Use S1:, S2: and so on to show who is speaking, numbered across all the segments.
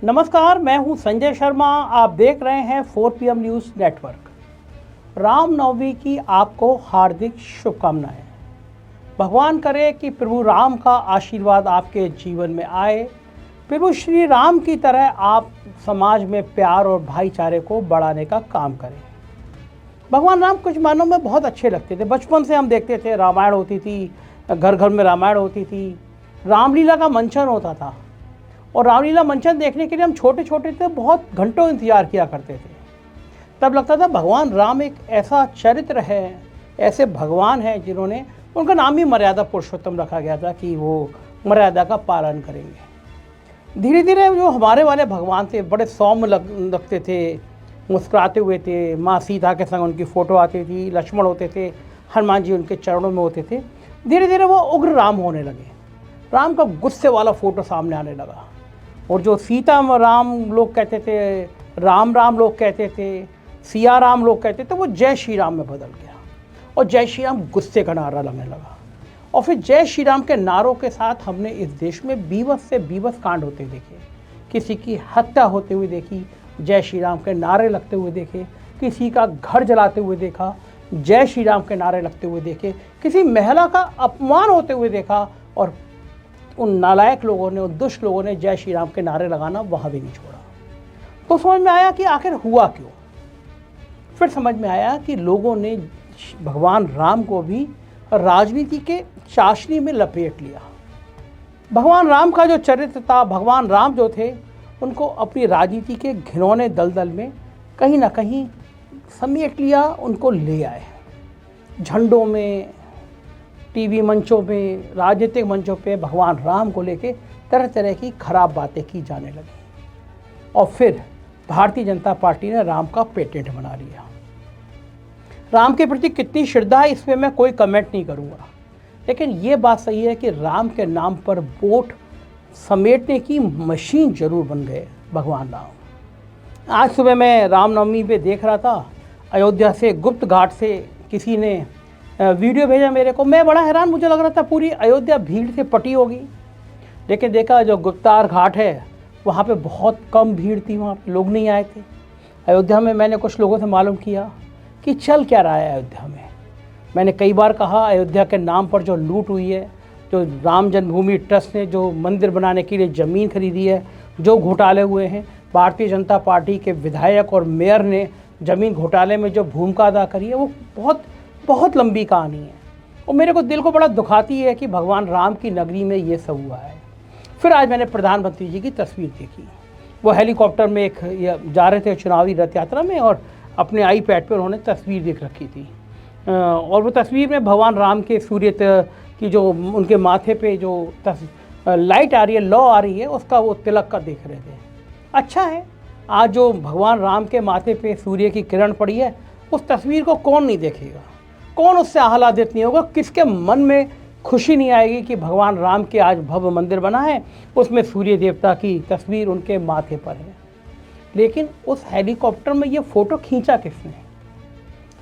S1: नमस्कार, मैं हूं संजय शर्मा। आप देख रहे हैं 4PM न्यूज़ नेटवर्क। रामनवमी की आपको हार्दिक शुभकामनाएं। भगवान करे कि प्रभु राम का आशीर्वाद आपके जीवन में आए। प्रभु श्री राम की तरह आप समाज में प्यार और भाईचारे को बढ़ाने का काम करें। भगवान राम कुछ मायनों में बहुत अच्छे लगते थे। बचपन से हम देखते थे, रामायण होती थी, घर घर में रामायण होती थी, रामलीला का मंचन होता था। और रामलीला मंचन देखने के लिए हम छोटे छोटे थे, बहुत घंटों इंतजार किया करते थे। तब लगता था भगवान राम एक ऐसा चरित्र है, ऐसे भगवान हैं जिन्होंने, उनका नाम ही मर्यादा पुरुषोत्तम रखा गया था कि वो मर्यादा का पालन करेंगे। धीरे धीरे जो हमारे वाले भगवान थे बड़े सौम्य लगते थे, मुस्कुराते हुए थे। माँ सीता के संग उनकी फ़ोटो आती थी, लक्ष्मण होते थे, हनुमान जी उनके चरणों में होते थे। धीरे धीरे वो उग्र राम होने लगे। राम का गुस्से वाला फ़ोटो सामने आने लगा। और जो सीता राम लोग कहते थे, राम राम लोग कहते थे, सिया राम लोग कहते थे, वो जय श्री राम में बदल गया। और जय श्री राम गुस्से का नारा लगने लगा। और फिर जय श्री राम के नारों के साथ हमने इस देश में बीभत्स से बीभत्स कांड होते देखे। किसी की हत्या होते हुए देखी, जय श्री राम के नारे लगते हुए देखे। किसी का घर जलाते हुए देखा, जय श्री राम के नारे लगते हुए देखे। किसी महिला का अपमान होते हुए देखा और उन नालायक लोगों ने, उन दुष्ट लोगों ने जय श्री राम के नारे लगाना वहाँ भी नहीं छोड़ा। तो समझ में आया कि आखिर हुआ क्यों। फिर समझ में आया कि लोगों ने भगवान राम को भी राजनीति के चाशनी में लपेट लिया। भगवान राम का जो चरित्र था, भगवान राम जो थे, उनको अपनी राजनीति के घिनौने दलदल में कहीं ना कहीं समेट लिया, उनको ले आए। झंडों में, टीवी मंचों में, राजनीतिक मंचों पे भगवान राम को लेके तरह तरह की खराब बातें की जाने लगी। और फिर भारतीय जनता पार्टी ने राम का पेटेंट बना लिया। राम के प्रति कितनी श्रद्धा है इसमें मैं कोई कमेंट नहीं करूँगा, लेकिन ये बात सही है कि राम के नाम पर वोट समेटने की मशीन जरूर बन गए भगवान राम। आज सुबह मैं रामनवमी पे देख रहा था, अयोध्या से गुप्त घाट से किसी ने वीडियो भेजा मेरे को। मैं बड़ा हैरान, मुझे लग रहा था पूरी अयोध्या भीड़ से पटी होगी, लेकिन देखा जो गुप्तार घाट है वहाँ पे बहुत कम भीड़ थी, वहाँ पे लोग नहीं आए थे। अयोध्या में मैंने कुछ लोगों से मालूम किया कि चल क्या रहा है अयोध्या में। मैंने कई बार कहा, अयोध्या के नाम पर जो लूट हुई है, जो राम जन्मभूमि ट्रस्ट ने जो मंदिर बनाने के लिए ज़मीन खरीदी है, जो घोटाले हुए हैं, भारतीय जनता पार्टी के विधायक और मेयर ने ज़मीन घोटाले में जो भूमिका अदा करी है, वो बहुत बहुत लंबी कहानी है। और मेरे को दिल को बड़ा दुखाती है कि भगवान राम की नगरी में ये सब हुआ है। फिर आज मैंने प्रधानमंत्री जी की तस्वीर देखी। वो हेलीकॉप्टर में जा रहे थे चुनावी रथ यात्रा में, और अपने आईपैड पर उन्होंने तस्वीर देख रखी थी। और वो तस्वीर में भगवान राम के सूर्य की जो उनके माथे पे जो लाइट आ रही है, लौ आ रही है, उसका वो तिलक का देख रहे थे। अच्छा है, आज जो भगवान राम के माथे पे सूर्य की किरण पड़ी है, उस तस्वीर को कौन नहीं देखेगा, कौन उससे आह्लादित नहीं होगा। किसके मन में खुशी नहीं आएगी कि भगवान राम के आज भव्य मंदिर बना है, उसमें सूर्य देवता की तस्वीर उनके माथे पर है। लेकिन उस हेलीकॉप्टर में ये फ़ोटो खींचा किसने,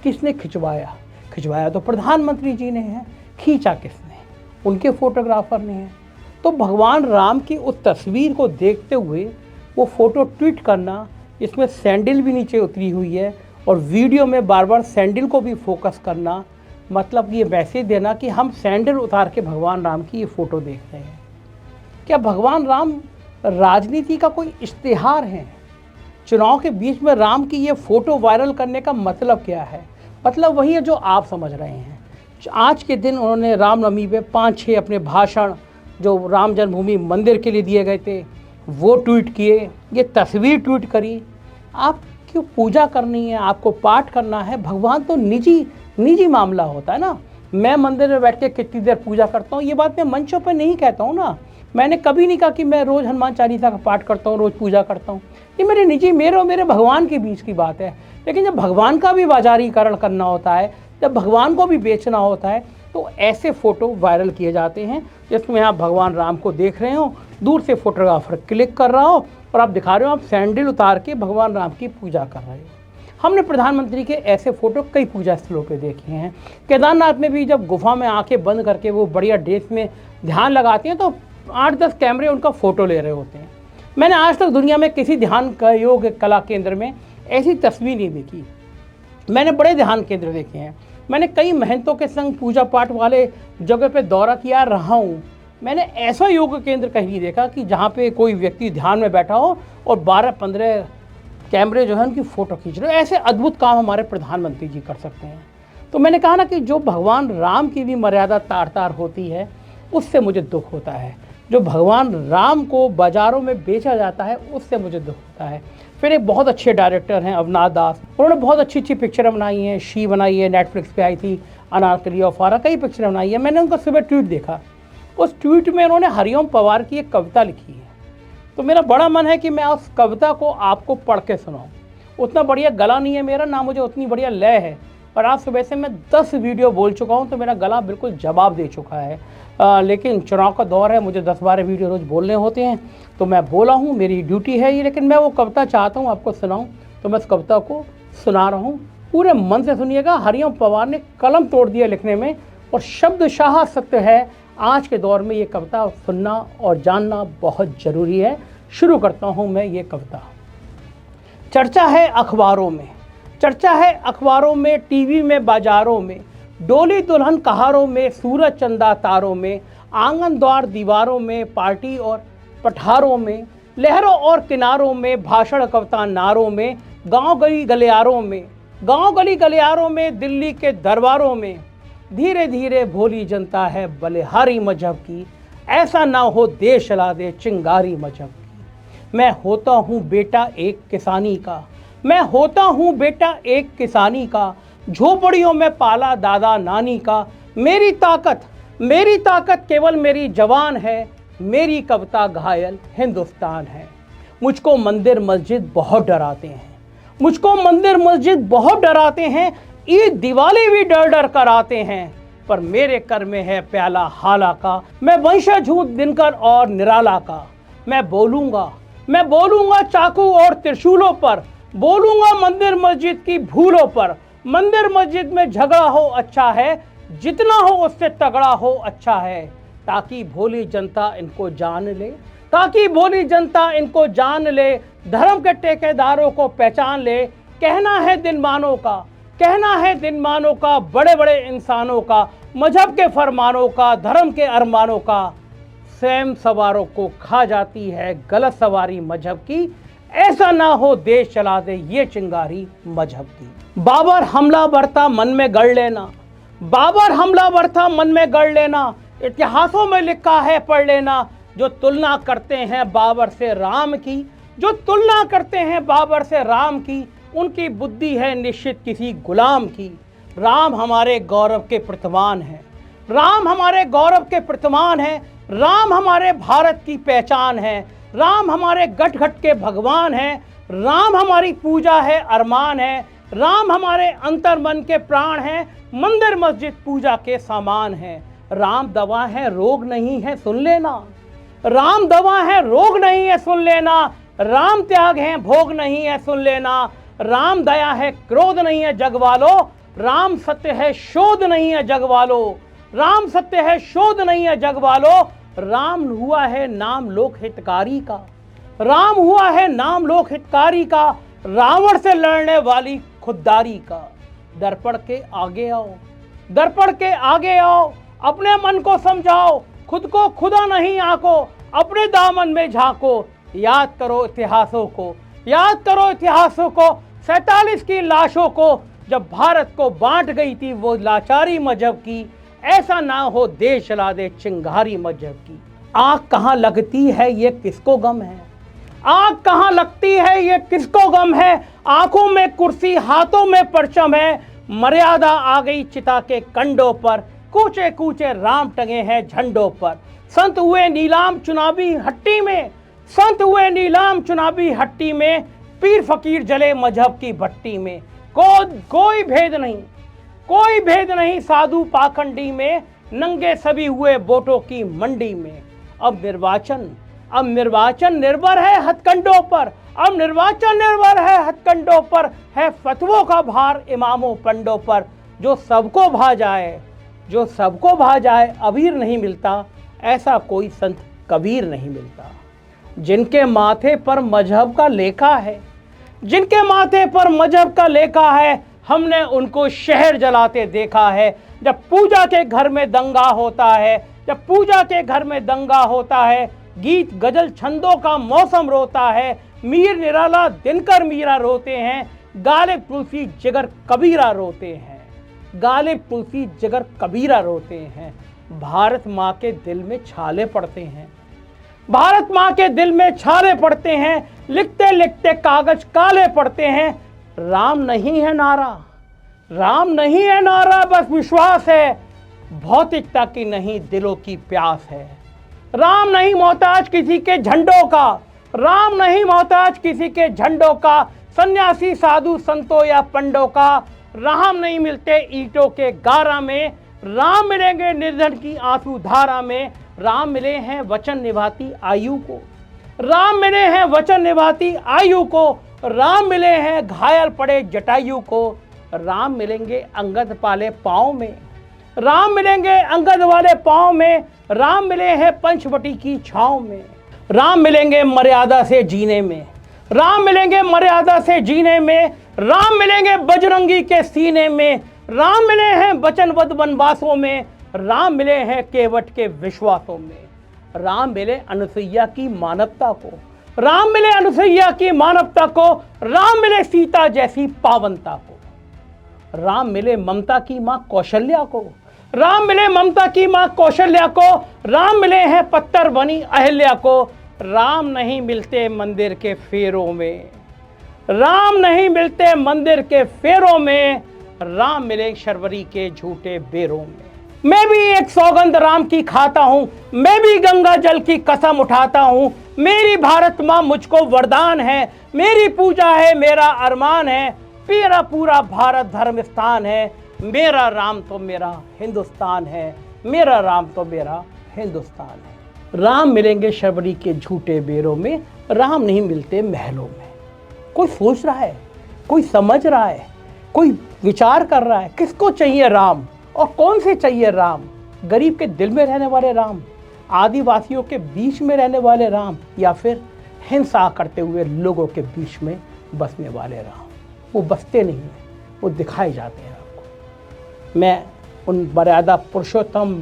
S1: किसने खिंचवाया? खिंचवाया तो प्रधानमंत्री जी ने है, खींचा किसने? उनके फोटोग्राफर ने है। तो भगवान राम की उस तस्वीर को देखते हुए वो फ़ोटो ट्वीट करना, इसमें सैंडल भी नीचे उतरी हुई है और वीडियो में बार बार सैंडल को भी फोकस करना, मतलब ये मैसेज देना कि हम सैंडल उतार के भगवान राम की ये फ़ोटो देख रहे हैं। क्या भगवान राम राजनीति का कोई इश्तिहार है? चुनाव के बीच में राम की ये फ़ोटो वायरल करने का मतलब क्या है? मतलब वही है जो आप समझ रहे हैं। आज के दिन उन्होंने रामनवमी पे 5-6 अपने भाषण जो राम जन्मभूमि मंदिर के लिए दिए गए थे वो ट्वीट किए, ये तस्वीर ट्वीट करी। आप क्यों पूजा करनी है, आपको पाठ करना है? भगवान तो निजी मामला होता है ना। मैं मंदिर में बैठ के कितनी देर पूजा करता हूँ, ये बात मैं मंचों पर नहीं कहता हूँ ना। मैंने कभी नहीं कहा कि मैं रोज़ हनुमान चालीसा का पाठ करता हूँ, रोज़ पूजा करता हूँ। ये मेरे और मेरे भगवान के बीच की बात है। लेकिन जब भगवान का भी बाजारीकरण करना होता है, जब भगवान को भी बेचना होता है, तो ऐसे फ़ोटो वायरल किए जाते हैं जिसमें आप भगवान राम को देख रहे हो, दूर से फोटोग्राफर क्लिक कर रहा हो और आप दिखा रहे हो आप सैंडल उतार के भगवान राम की पूजा कर रहे हो। हमने प्रधानमंत्री के ऐसे फ़ोटो कई पूजा स्थलों पे देखे हैं। केदारनाथ में भी जब गुफा में आंखें बंद करके वो बढ़िया ड्रेस में ध्यान लगाते हैं तो 8-10 कैमरे उनका फ़ोटो ले रहे होते हैं। मैंने आज तक दुनिया में किसी ध्यान का योग कला केंद्र में ऐसी तस्वीर नहीं देखी। मैंने बड़े ध्यान केंद्र देखे हैं, मैंने कई महंतों के संग पूजा पाठ वाले जगह पे दौरा किया रहा हूँ। मैंने ऐसा योग केंद्र कहीं नहीं देखा कि जहाँ पे कोई व्यक्ति ध्यान में बैठा हो और 12-15 कैमरे जो है उनकी फ़ोटो खींच रहे हो। ऐसे अद्भुत काम हमारे प्रधानमंत्री जी कर सकते हैं। तो मैंने कहा ना कि जो भगवान राम की भी मर्यादा तार तार होती है, उससे मुझे दुख होता है। जो भगवान राम को बाज़ारों में बेचा जाता है, उससे मुझे दुख होता है। फिर एक बहुत अच्छे डायरेक्टर हैं अवनाथ दास, उन्होंने बहुत अच्छी अच्छी पिक्चरें बनाई हैं। शी बनाई है, नेटफ्लिक्स पे आई थी, अनारकली और फारा, कई पिक्चरें बनाई है। मैंने उनका सुबह ट्वीट देखा, उस ट्वीट में उन्होंने हरिओम पवार की एक कविता लिखी है। तो मेरा बड़ा मन है कि मैं उस कविता को आपको पढ़ के सुनाऊँ। उतना बढ़िया गला नहीं है मेरा, ना मुझे उतनी बढ़िया लय है, और आज सुबह से मैं 10 वीडियो बोल चुका हूँ, तो मेरा गला बिल्कुल जवाब दे चुका है। लेकिन चुनाव का दौर है, मुझे 10-12 वीडियो रोज़ बोलने होते हैं, तो मैं बोला हूँ, मेरी ड्यूटी है ये। लेकिन मैं वो कविता चाहता हूँ आपको सुनाऊँ, तो मैं उस कविता को सुना रहा हूँ। पूरे मन से सुनिएगा। हरिओम पवार ने कलम तोड़ दिया लिखने में, और शब्दशाह सत्य है। आज के दौर में ये कविता सुनना और जानना बहुत ज़रूरी है। शुरू करता हूँ मैं ये कविता। चर्चा है अखबारों में, चर्चा है अखबारों में, टीवी में, बाजारों में, डोली दुल्हन कहारों में, सूरज चंदा तारों में, आंगन द्वार दीवारों में, पार्टी और पठारों में, लहरों और किनारों में, भाषण कविता नारों में, गांव गली गलियारों में, गांव गली गलियारों में, दिल्ली के दरबारों में। धीरे धीरे भोली जनता है बलिहारी मजहब की, ऐसा ना हो देश चला दे चिंगारी मजहब की। मैं होता हूँ बेटा एक किसानी का, मैं होता हूँ बेटा एक किसानी का, झोपड़ियों में पाला दादा नानी का। मेरी ताकत केवल मेरी जवान है, मेरी कविता घायल हिंदुस्तान है। मुझको मंदिर मस्जिद बहुत डराते हैं, मुझको मंदिर मस्जिद बहुत डराते हैं, ईद दिवाली भी डर डर कर आते हैं, पर मेरे कर में है प्याला हाला का। मैं वंशज हूँ दिनकर और निराला का। मैं बोलूँगा चाकू और त्रिशूलों पर, बोलूँगा मंदिर मस्जिद की भूलों पर। मंदिर मस्जिद में झगड़ा हो अच्छा है, जितना हो उससे तगड़ा हो अच्छा है, ताकि भोली जनता इनको जान ले, ताकि भोली जनता इनको जान ले, धर्म के ठेकेदारों को पहचान ले। कहना है दिन मानों का, कहना है दिन मानों का, बड़े बड़े इंसानों का, मजहब के फरमानों का, धर्म के अरमानों का। स्वयं सवारों को खा जाती है गलत सवारी मजहब की, ऐसा ना हो देश चला दे ये चिंगारी मजहब की। बाबर हमला बरता मन में गढ़ लेना, बाबर हमला बरता मन में गढ़ लेना, इतिहासों में लिखा है पढ़ लेना। जो तुलना करते हैं बाबर से राम की, जो तुलना करते हैं बाबर से राम की, उनकी बुद्धि है निश्चित किसी गुलाम की। राम हमारे गौरव के प्रतिमान है, राम हमारे गौरव के प्रतिमान है, राम हमारे भारत की पहचान है, राम हमारे गट गट के भगवान है, राम हमारी पूजा है अरमान है, राम हमारे अंतर मन के प्राण है, मंदिर मस्जिद पूजा के सामान है। राम दवा है रोग नहीं है सुन लेना, राम दवा है रोग नहीं है सुन लेना, राम त्याग है भोग नहीं है सुन लेना, राम दया है क्रोध नहीं है जग वालो, राम सत्य है शोध नहीं है जग वालो, राम सत्य है शोध नहीं है जग वालो। राम हुआ है नाम लोक हितकारी का, राम हुआ है नाम लोक हितकारी का, रावण से लड़ने वाली खुददारी का। दर्पण के आगे आओ, दर्पण के आगे आओ, अपने मन को समझाओ, खुद को खुदा नहीं आंको, अपने दामन में झांको। याद करो इतिहासों को, याद करो इतिहासों को, 47 की लाशों को, जब भारत को बांट गई थी वो लाचारी मजहब की। ऐसा ना हो देश चला दे चिंगारी मजहब की। आँख कहाँ लगती है ये किसको गम है, आँख कहाँ लगती है ये किसको गम है, आंखों में कुर्सी हाथों में परचम है, मर्यादा आ गई चिता के कंडों पर, कूचे कूचे राम टंगे हैं झंडों पर। संत हुए नीलाम चुनावी हट्टी में, संत हुए नीलाम चुनावी हट्टी में, पीर फकीर जले मजहब की भट्टी में। कोई भेद नहीं, कोई भेद नहीं साधु पाखंडी में, नंगे सभी हुए वोटों की मंडी में। अब निर्वाचन निर्भर है हथकंडों पर, अब निर्वाचन निर्भर है हथकंडों पर, है फतवों का भार इमामों पंडों पर। जो सबको भा जाए, जो सबको भा जाए, अबीर नहीं मिलता, ऐसा कोई संत कबीर नहीं मिलता। जिनके माथे पर मजहब का लेखा है, जिनके माथे पर मजहब का लेखा है, हमने उनको शहर जलाते देखा है। जब पूजा के घर में दंगा होता है, जब पूजा के घर में दंगा होता है, गीत गजल छंदों का मौसम रोता है, मीर निराला दिनकर मीरा रोते हैं, गालिब तुलसी जिगर कबीरा रोते हैं, गालिब तुलसी जिगर कबीरा रोते हैं। भारत माँ के दिल में छाले पड़ते हैं, भारत माँ के दिल में छाले पड़ते हैं, लिखते लिखते कागज काले पड़ते हैं। राम नहीं है नारा, राम नहीं है नारा, बस विश्वास है, भौतिकता की नहीं दिलों की प्यास है। राम नहीं मोहताज किसी के झंडों का, राम नहीं मोहताज किसी के झंडों का, सन्यासी साधु संतों या पंडों का। राम नहीं मिलते ईंटों के गारा में, राम मिलेंगे निर्धन की आंसू धारा में। राम मिले हैं वचन निभाती आयु को, राम मिले हैं वचन निभाती आयु को, राम मिले हैं घायल पड़े जटायु को। राम मिलेंगे अंगद पाले पाँव में, राम मिलेंगे अंगद वाले पाँव में, राम मिले हैं पंचवटी की छाँव में। राम मिलेंगे मर्यादा से जीने में, राम मिलेंगे मर्यादा से जीने में, राम मिलेंगे बजरंगी के सीने में। राम मिले हैं वचनबद्ध वनवासों में, राम मिले हैं केवट के विश्वासों में। राम मिले अनुसैया की मानवता को, राम मिले अनुसैया की मानवता को, राम मिले सीता जैसी पावनता को। राम मिले ममता की माँ कौशल्या को, राम मिले ममता की माँ कौशल्या को, राम मिले हैं पत्थर बनी अहिल्या को। राम नहीं मिलते मंदिर के फेरों में, राम नहीं मिलते मंदिर के फेरों में, राम मिले शर्वरी के झूठे बेरों में। मैं भी एक सौगंध राम की खाता हूँ, मैं भी गंगा जल की कसम उठाता हूँ। मेरी भारत माँ मुझको वरदान है, मेरी पूजा है, मेरा अरमान है, मेरा पूरा भारत धर्म स्थान है। मेरा राम तो मेरा हिंदुस्तान है, मेरा राम तो मेरा हिंदुस्तान है। राम मिलेंगे शबरी के झूठे बेरों में, राम नहीं मिलते महलों में। कोई सोच रहा है, कोई समझ रहा है, कोई विचार कर रहा है, किसको चाहिए राम और कौन से चाहिए राम? गरीब के दिल में रहने वाले राम, आदिवासियों के बीच में रहने वाले राम, या फिर हिंसा करते हुए लोगों के बीच में बसने वाले राम? वो बसते नहीं हैं, वो दिखाए जाते हैं आपको। मैं उन मर्यादा पुरुषोत्तम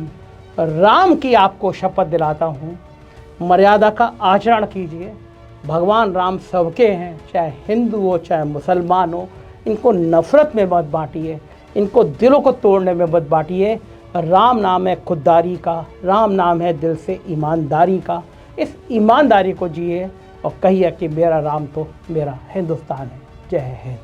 S1: राम की आपको शपथ दिलाता हूँ, मर्यादा का आचरण कीजिए। भगवान राम सबके हैं, चाहे हिंदू हो चाहे मुसलमान हो। इनको नफ़रत में मत बांटिए, इनको दिलों को तोड़ने में मत बांटिए। राम नाम है खुददारी का, राम नाम है दिल से ईमानदारी का। इस ईमानदारी को जिए और कहिए कि मेरा राम तो मेरा हिंदुस्तान है। जय हिंद।